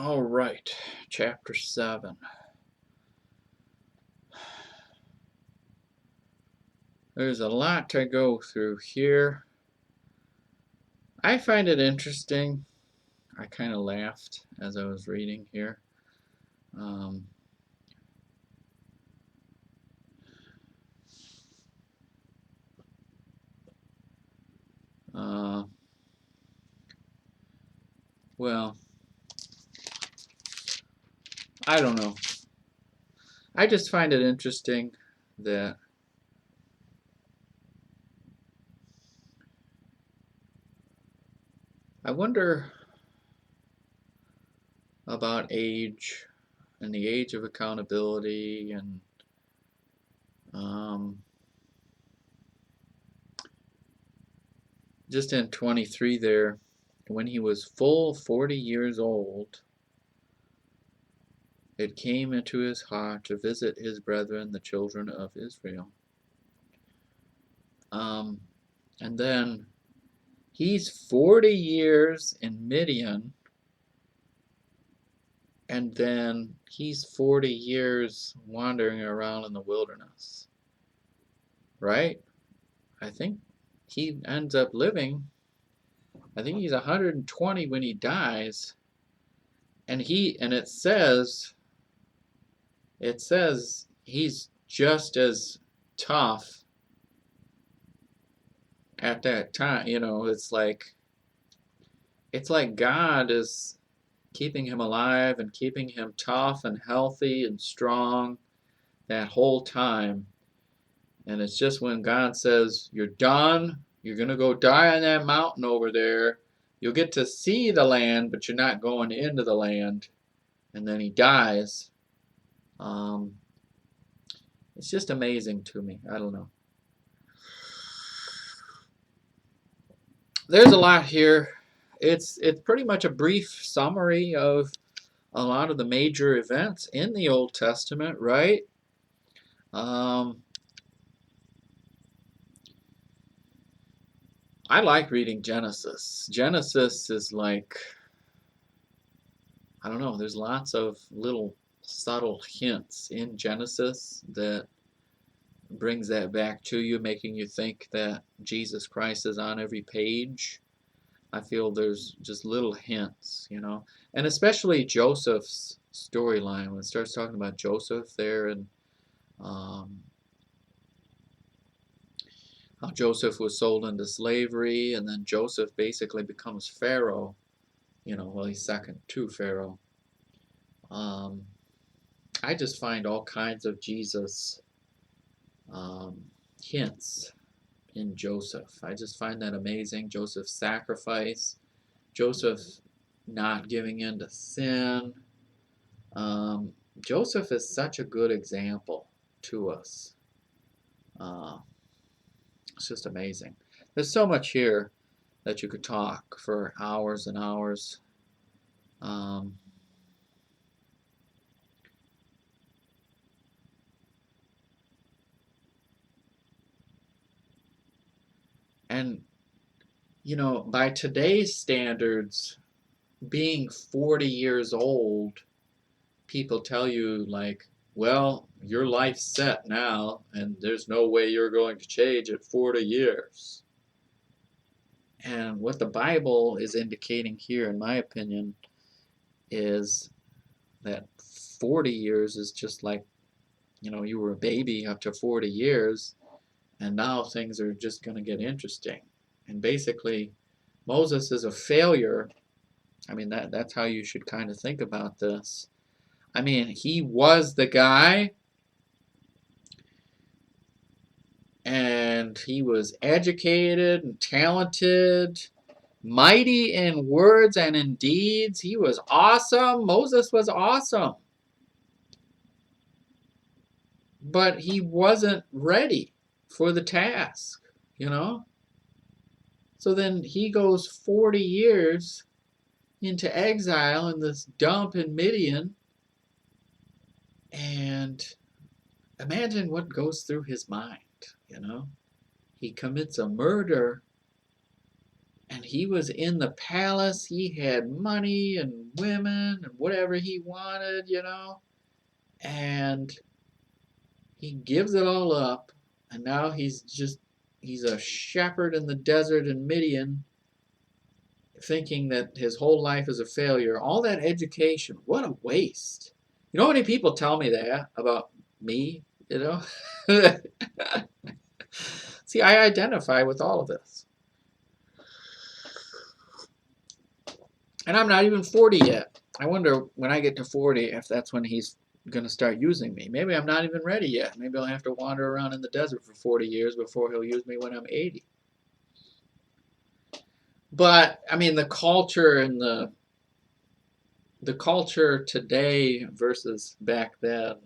All right, chapter 7. There's a lot to go through here. I find it interesting. I kind of laughed as I was reading here. Um, uh, well, I don't know. I just find it interesting that I wonder about age and the age of accountability and um, just in 23 there, when he was full 40 years old, it came into his heart to visit his brethren, the children of Israel. And then he's 40 years in Midian, and then he's 40 years wandering around in the wilderness, right? I think he ends up living, I think he's 120 when he dies, and it says he's just as tough at that time. It's like God is keeping him alive and keeping him tough and healthy and strong that whole time. And it's just when God says, you're done, you're going to go die on that mountain over there, you'll get to see the land, but you're not going into the land. And then he dies. It's just amazing to me. I don't know. There's a lot here. It's pretty much a brief summary of a lot of the major events in the Old Testament, right? I like reading Genesis. Genesis is like, I don't know, there's lots of little subtle hints in Genesis that brings that back to you, making you think that Jesus Christ is on every page. I feel there's just little hints, and especially Joseph's storyline when it starts talking about Joseph there and how Joseph was sold into slavery, and then Joseph basically becomes Pharaoh. Well, he's second to Pharaoh. I just find all kinds of Jesus hints in Joseph. I just find that amazing. Joseph's sacrifice, Joseph not giving in to sin. Joseph is such a good example to us. It's just amazing. There's so much here that you could talk for hours and hours. And, by today's standards, being 40 years old, people tell you, like, well, your life's set now, and there's no way you're going to change at 40 years. And what the Bible is indicating here, in my opinion, is that 40 years is just like, you were a baby up to 40 years, and now things are just going to get interesting. And basically, Moses is a failure. I mean, that's how you should kind of think about this. I mean, he was the guy, and he was educated and talented, mighty in words and in deeds. He was awesome. Moses was awesome. But he wasn't ready for the task, So then he goes 40 years into exile in this dump in Midian. And imagine what goes through his mind, He commits a murder, And he was in the palace. He had money and women and whatever he wanted, And he gives it all up. And now he's a shepherd in the desert in Midian, thinking that his whole life is a failure. All that education, what a waste. You know how many people tell me that about me, See, I identify with all of this. And I'm not even 40 yet. I wonder when I get to 40 if that's when he's going to start using me. Maybe I'm not even ready yet. Maybe I'll have to wander around in the desert for 40 years before he'll use me when I'm 80. But I mean, the culture and the culture today versus back then,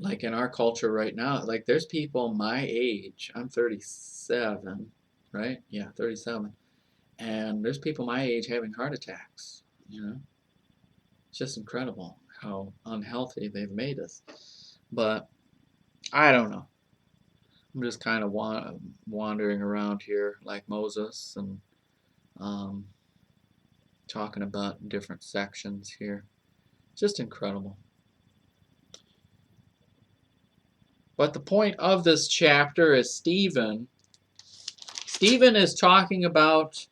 like in our culture right now, like there's people my age. I'm 37, right? Yeah, 37. And there's people my age having heart attacks. It's just incredible how unhealthy they've made us. But I don't know. I'm just kind of wandering around here like Moses and um, talking about different sections here. Just incredible. But the point of this chapter is Stephen. Stephen is talking about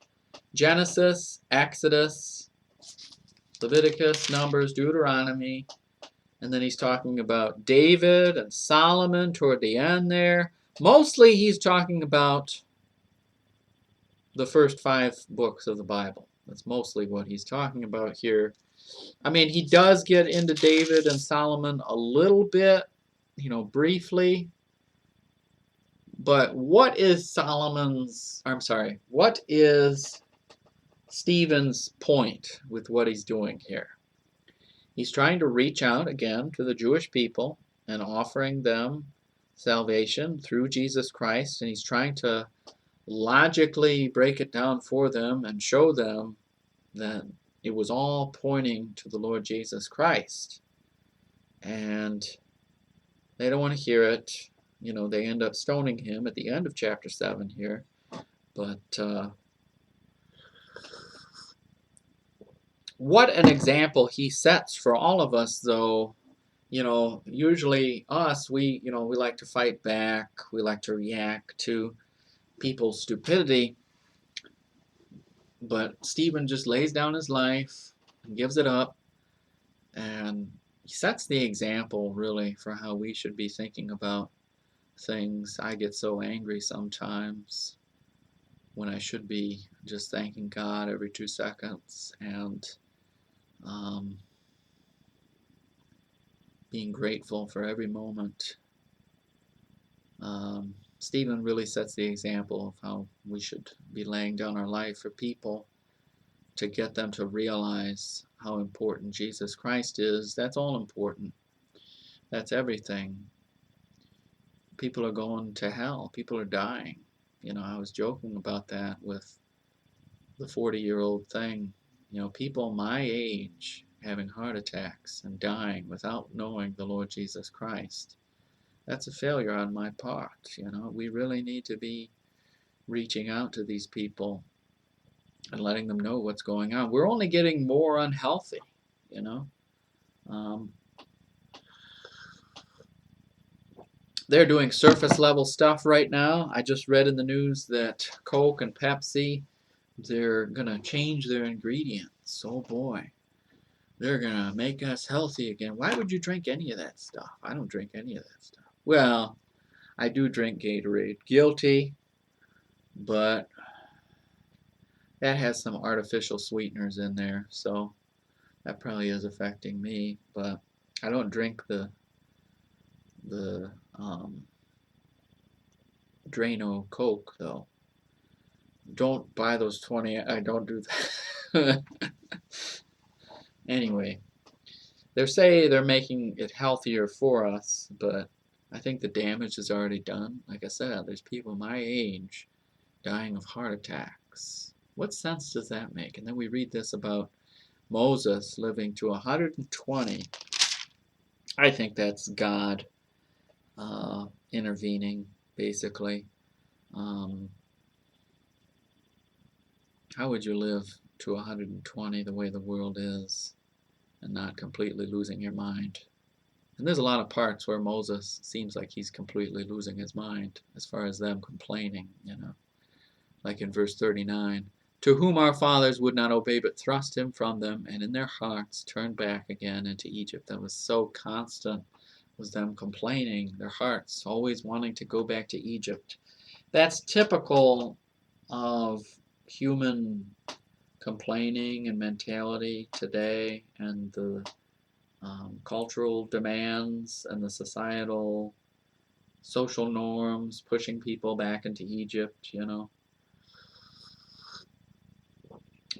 Genesis, Exodus, Leviticus, Numbers, Deuteronomy, and then he's talking about David and Solomon toward the end there. Mostly he's talking about the first 5 books of the Bible. That's mostly what he's talking about here. I mean, he does get into David and Solomon a little bit, briefly. But what is Stephen's point with what he's doing here? He's trying to reach out again to the Jewish people and offering them salvation through Jesus Christ, and he's trying to logically break it down for them and show them that it was all pointing to the Lord Jesus Christ. And they don't want to hear it. They end up stoning him at the end of chapter 7 here. But what an example he sets for all of us, though. Usually us, we like to fight back. We like to react to people's stupidity. But Stephen just lays down his life and gives it up. And he sets the example, really, for how we should be thinking about things. I get so angry sometimes when I should be just thanking God every 2 seconds and being grateful for every moment. Stephen really sets the example of how we should be laying down our life for people to get them to realize how important Jesus Christ is. That's all important. That's everything. People are going to hell. People are dying. I was joking about that with the 40-year-old thing. People my age having heart attacks and dying without knowing the Lord Jesus Christ. That's a failure on my part. We really need to be reaching out to these people and letting them know what's going on. We're only getting more unhealthy. They're doing surface level stuff right now. I just read in the news that Coke and Pepsi, they're going to change their ingredients. Oh boy. They're going to make us healthy again. Why would you drink any of that stuff? I don't drink any of that stuff. Well, I do drink Gatorade. Guilty, but that has some artificial sweeteners in there, so that probably is affecting me. But I don't drink the Drano Coke, though. Don't buy those 20. I don't do that. Anyway, they're making it healthier for us, but I think the damage is already done. Like I said, there's people my age dying of heart attacks. What sense does that make? And then we read this about Moses living to 120. I think that's God intervening, basically. Um, how would you live to 120 the way the world is and not completely losing your mind? And there's a lot of parts where Moses seems like he's completely losing his mind as far as them complaining, like in verse 39. To whom our fathers would not obey, but thrust him from them, and in their hearts turned back again into Egypt. That was so constant, was them complaining, their hearts always wanting to go back to Egypt. That's typical of human complaining and mentality today, and the cultural demands and the societal social norms pushing people back into Egypt,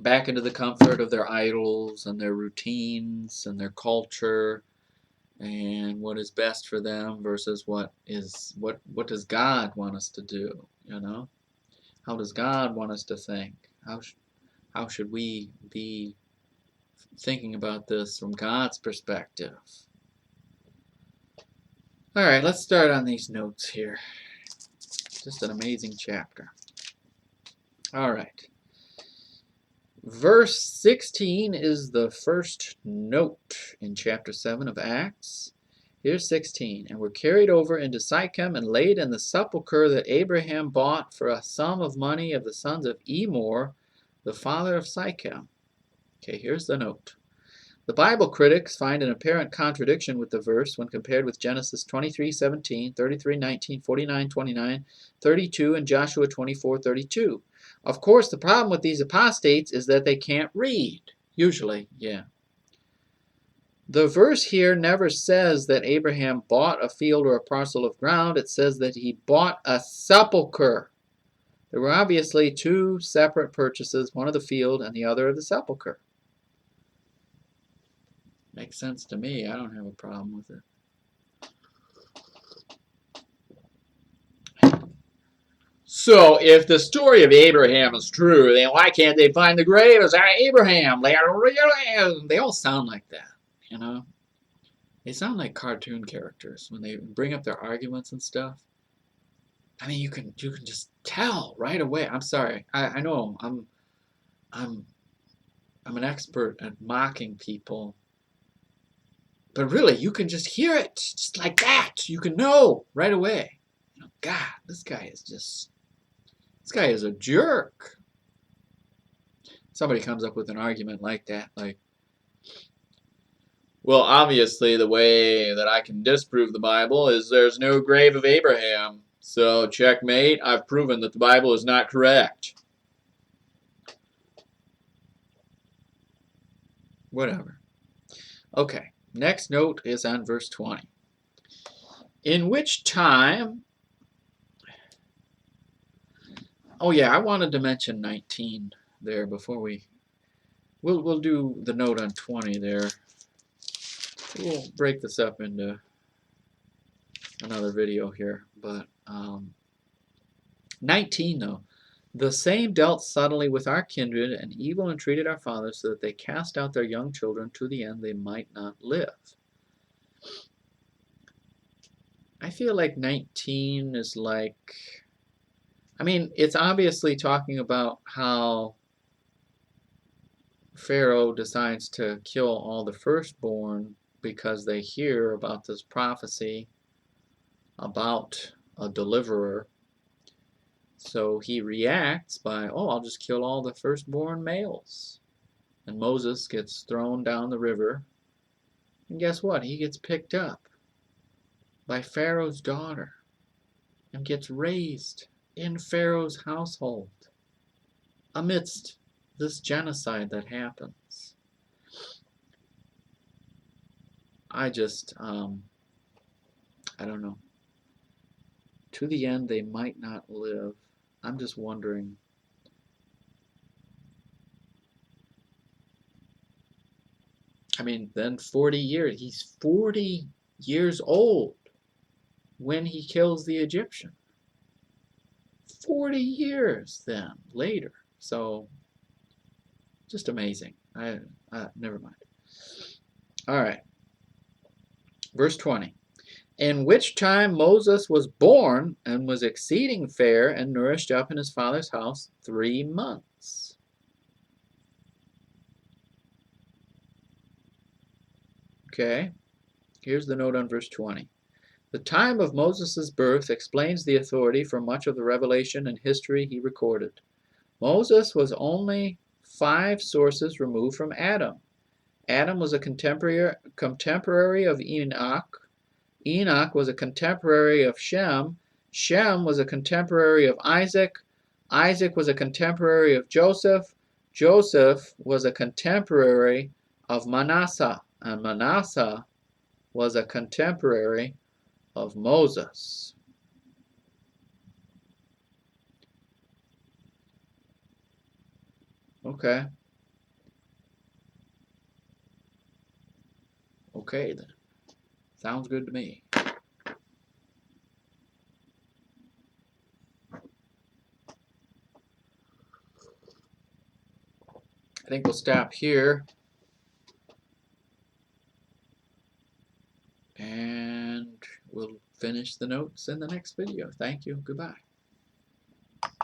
back into the comfort of their idols and their routines and their culture and what is best for them versus what does God want us to do, How does God want us to think? How should we be thinking about this from God's perspective? All right, let's start on these notes here. Just an amazing chapter. All right. Verse 16 is the first note in chapter 7 of Acts. Here's 16. And were carried over into Sychem and laid in the sepulchre that Abraham bought for a sum of money of the sons of Emor, the father of Sychem. Okay, here's the note. The Bible critics find an apparent contradiction with the verse when compared with Genesis 23:17, 33:19, 49:29, 32, and Joshua 24:32. Of course, the problem with these apostates is that they can't read. Usually, yeah. The verse here never says that Abraham bought a field or a parcel of ground. It says that he bought a sepulcher. There were obviously two separate purchases, one of the field and the other of the sepulcher. Makes sense to me. I don't have a problem with it. So, if the story of Abraham is true, then why can't they find the grave of Abraham? They all sound like that, They sound like cartoon characters when they bring up their arguments and stuff. I mean, you can just tell right away. I'm sorry. I know I'm an expert at mocking people. But really, you can just hear it, just like that. You can know right away. God, this guy is a jerk. Somebody comes up with an argument like that, like, well, obviously the way that I can disprove the Bible is there's no grave of Abraham. So, checkmate, I've proven that the Bible is not correct. Whatever. Okay. Next note is on verse 20. In which time, oh yeah, I wanted to mention 19 there before we'll do the note on 20 there. We'll break this up into another video here, but 19 though. The same dealt subtly with our kindred and evil entreated our fathers so that they cast out their young children to the end they might not live. I feel like 19 is like, I mean, it's obviously talking about how Pharaoh decides to kill all the firstborn because they hear about this prophecy about a deliverer. So he reacts by, I'll just kill all the firstborn males. And Moses gets thrown down the river. And guess what? He gets picked up by Pharaoh's daughter and gets raised in Pharaoh's household amidst this genocide that happens. I just, I don't know. To the end they might not live. I'm just wondering. I mean, then 40 years. He's 40 years old when he kills the Egyptian. 40 years then later. So, just amazing. Never mind. All right. Verse 20. In which time Moses was born and was exceeding fair and nourished up in his father's house 3 months. Okay, here's the note on verse 20. The time of Moses' birth explains the authority for much of the revelation and history he recorded. Moses was only 5 sources removed from Adam. Adam was a contemporary of Enoch. Enoch was a contemporary of Shem. Shem was a contemporary of Isaac. Isaac was a contemporary of Joseph. Joseph was a contemporary of Manasseh. And Manasseh was a contemporary of Moses. Okay. Okay then. Sounds good to me. I think we'll stop here. And we'll finish the notes in the next video. Thank you. Goodbye.